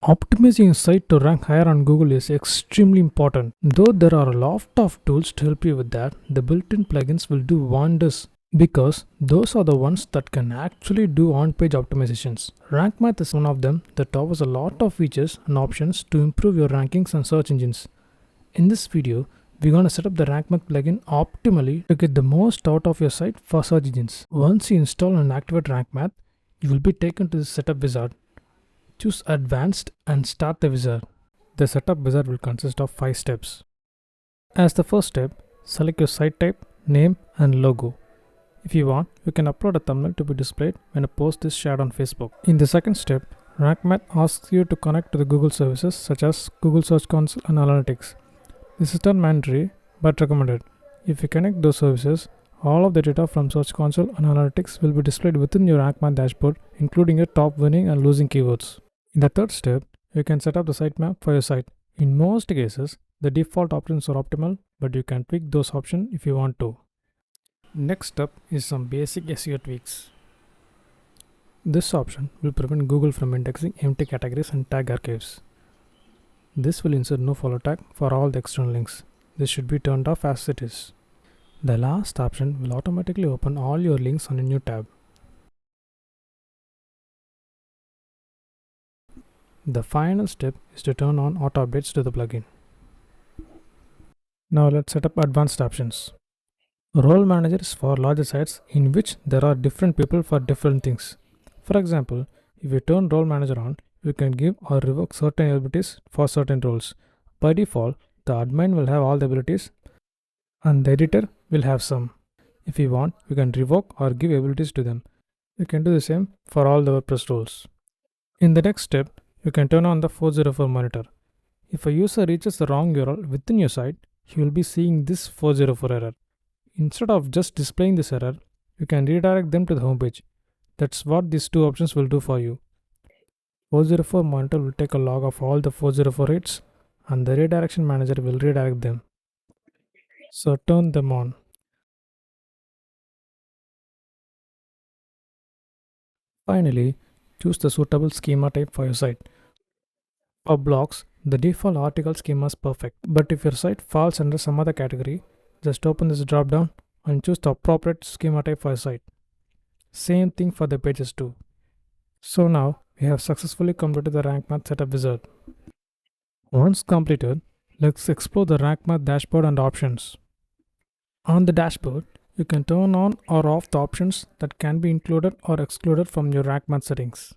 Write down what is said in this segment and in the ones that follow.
Optimizing your site to rank higher on Google is extremely important. Though there are a lot of tools to help you with that, the built-in plugins will do wonders because those are the ones that can actually do on-page optimizations. RankMath is one of them that offers a lot of features and options to improve your rankings and search engines. In this video, we're going to set up the RankMath plugin optimally to get the most out of your site for search engines. Once you install and activate RankMath, you will be taken to the setup wizard. Choose Advanced and start the wizard. The setup wizard will consist of 5 steps. As the first step, select your site type, name and logo. If you want, you can upload a thumbnail to be displayed when a post is shared on Facebook. In the second step, RankMath asks you to connect to the Google services such as Google Search Console and Analytics. This is not mandatory but recommended. If you connect those services, all of the data from Search Console and Analytics will be displayed within your RankMath dashboard, including your top winning and losing keywords. In the third step, you can set up the sitemap for your site. In most cases, the default options are optimal, but you can tweak those options if you want to. Next up is some basic SEO tweaks. This option will prevent Google from indexing empty categories and tag archives. This will insert no follow tag for all the external links. This should be turned off as it is. The last option will automatically open all your links on a new tab. The final step is to turn on auto updates to the plugin. Now let's set up advanced options. Role manager is for larger sites in which there are different people for different things. For example, if you turn role manager on, you can give or revoke certain abilities for certain roles. By default, the admin will have all the abilities and the editor will have some. If you want, you can revoke or give abilities to them. You can do the same for all the WordPress roles. In the next step, you can turn on the 404 monitor. If a user reaches the wrong URL within your site, he will be seeing this 404 error. Instead of just displaying this error, you can redirect them to the homepage. That's what these two options will do for you. 404 monitor will take a log of all the 404 hits and the redirection manager will redirect them. So turn them on. Finally, choose the suitable schema type for your site. For blogs, the default article schema is perfect, but if your site falls under some other category, just open this drop down and choose the appropriate schema type for your site. Same thing for the pages too. So now we have successfully completed the RankMath setup wizard. Once completed, let's explore the RankMath dashboard and options. On the dashboard, you can turn on or off the options that can be included or excluded from your RankMath settings.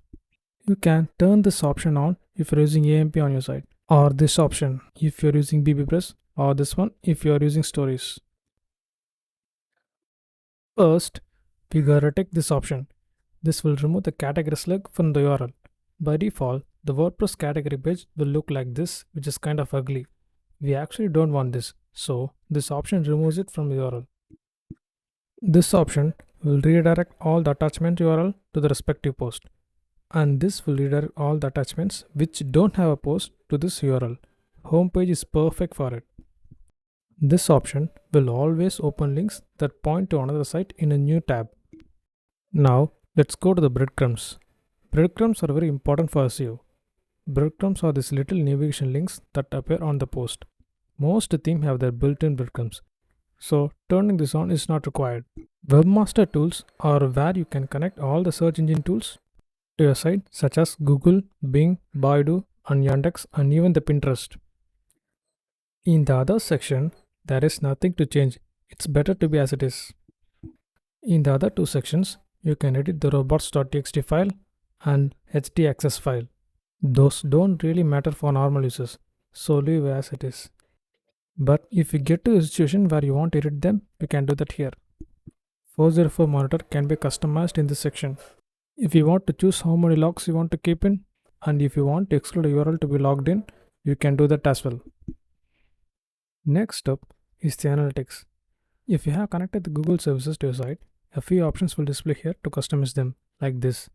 You can turn this option on if you're using AMP on your site, or this option if you're using BBPress, or this one if you're using stories. First, we gotta tick this option. This will remove the category slug from the URL. By default, the WordPress category page will look like this, which is kind of ugly. We actually don't want this, so this option removes it from the URL. This option will redirect all the attachment URL to the respective post. And this will redirect all the attachments which don't have a post to this URL. Homepage is perfect for it. This option will always open links that point to another site in a new tab. Now let's go to the breadcrumbs. Breadcrumbs are very important for SEO. Breadcrumbs are these little navigation links that appear on the post. Most themes have their built-in breadcrumbs, so turning this on is not required. Webmaster tools are where you can connect all the search engine tools to your site, such as Google, Bing, Baidu, and Yandex, and even the Pinterest. In the other section, there is nothing to change. It's better to be as it is. In the other two sections, you can edit the robots.txt file and htaccess file. Those don't really matter for normal users, so leave as it is. But if you get to a situation where you want to edit them, you can do that here. 404 monitor can be customized in this section. If you want to choose how many logs you want to keep in, and if you want to exclude a URL to be logged in, you can do that as well. Next up is the analytics. If you have connected the Google services to your site, a few options will display here to customize them, like this.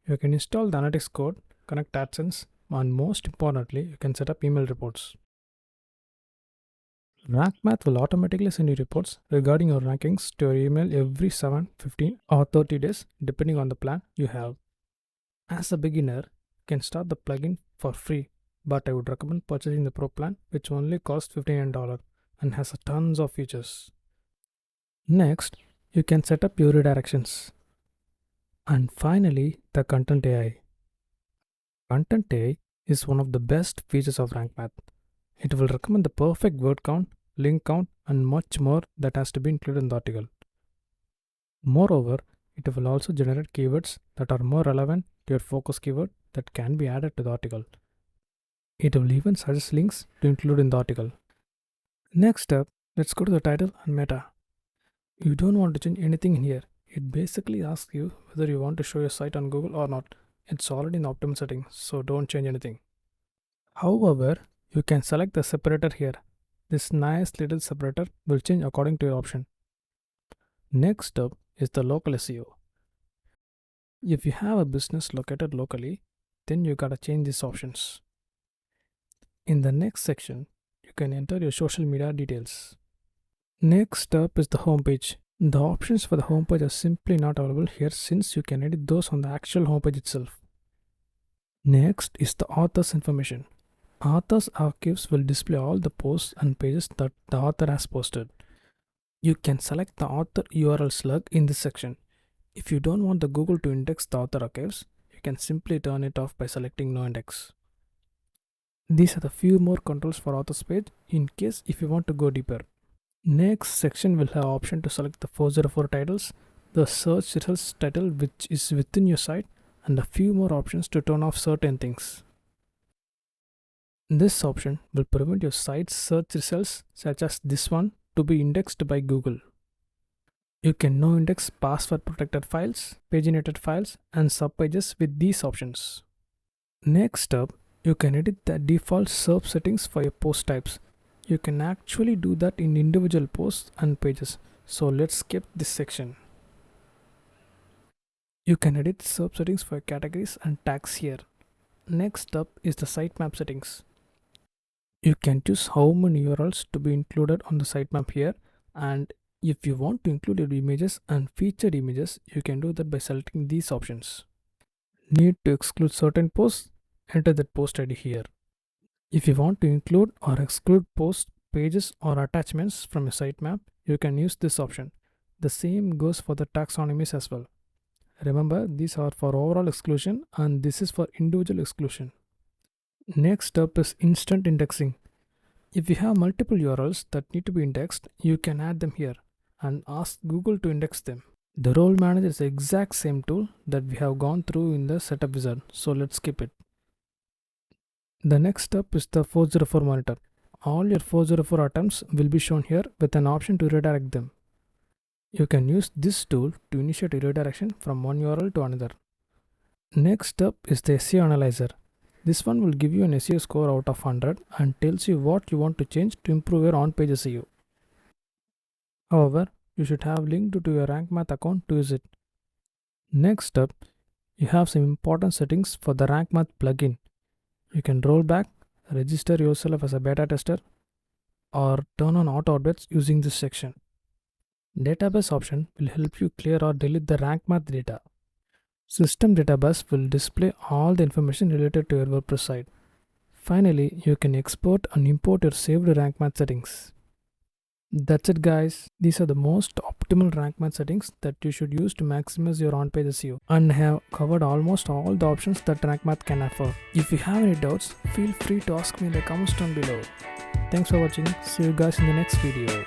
You can install the analytics code, connect AdSense, and most importantly, you can set up email reports. RankMath will automatically send you reports regarding your rankings to your email every 7, 15, or 30 days depending on the plan you have. As a beginner, can start the plugin for free, but I would recommend purchasing the Pro plan, which only costs $59 and has tons of features. Next, you can set up your redirections. And finally, the Content AI. Content AI is one of the best features of RankMath. It will recommend the perfect word count, link count, and much more that has to be included in the article. Moreover, it will also generate keywords that are more relevant to your focus keyword that can be added to the article. It will even suggest links to include in the article. Next up, let's go to the title and meta. You don't want to change anything in here. It basically asks you whether you want to show your site on Google or not. It's already in the optimal settings, so don't change anything. However, you can select the separator here. This nice little separator will change according to your option. Next up is the local SEO. If you have a business located locally, then you gotta change these options. In the next section, you can enter your social media details. Next up is the homepage. The options for the homepage are simply not available here since you can edit those on the actual homepage itself. Next is the author's information. Author's archives will display all the posts and pages that the author has posted. You can select the author URL slug in this section. If you don't want the Google to index the author archives, you can simply turn it off by selecting no index. These are the few more controls for author's page in case if you want to go deeper. Next section will have option to select the 404 titles, the search results title which is within your site, and a few more options to turn off certain things. This option will prevent your site's search results such as this one to be indexed by Google. You can now index password protected files, paginated files, and subpages with these options. Next up, you can edit the default SERP settings for your post types. You can actually do that in individual posts and pages, so let's skip this section. You can edit SERP settings for categories and tags here. Next up is the sitemap settings. You can choose how many URLs to be included on the sitemap here, and if you want to include your images and featured images, you can do that by selecting these options. Need to exclude certain posts? Enter that post ID here. If you want to include or exclude posts, pages or attachments from your sitemap, you can use this option. The same goes for the taxonomies as well. Remember, these are for overall exclusion and this is for individual exclusion. Next up is instant indexing. If you have multiple URLs that need to be indexed, you can add them here and ask Google to index them. The role manager is the exact same tool that we have gone through in the setup wizard, so let's skip it. The next step is the 404 monitor. All your 404 attempts will be shown here with an option to redirect them. You can use this tool to initiate a redirection from one URL to another. Next up is the SEO analyzer. This one will give you an SEO score out of 100 and tells you what you want to change to improve your on-page SEO. However, you should have linked to your RankMath account to use it. Next up, you have some important settings for the RankMath plugin. You can roll back, register yourself as a beta tester, or turn on auto updates using this section. Database option will help you clear or delete the RankMath data. System database will display all the information related to your WordPress site. Finally, you can export and import your saved RankMath settings. That's it guys. These are the most optimal RankMath settings that you should use to maximize your on-page SEO, and have covered almost all the options that RankMath can offer. If you have any doubts, feel free to ask me in the comments down below. Thanks for watching. See you guys in the next video.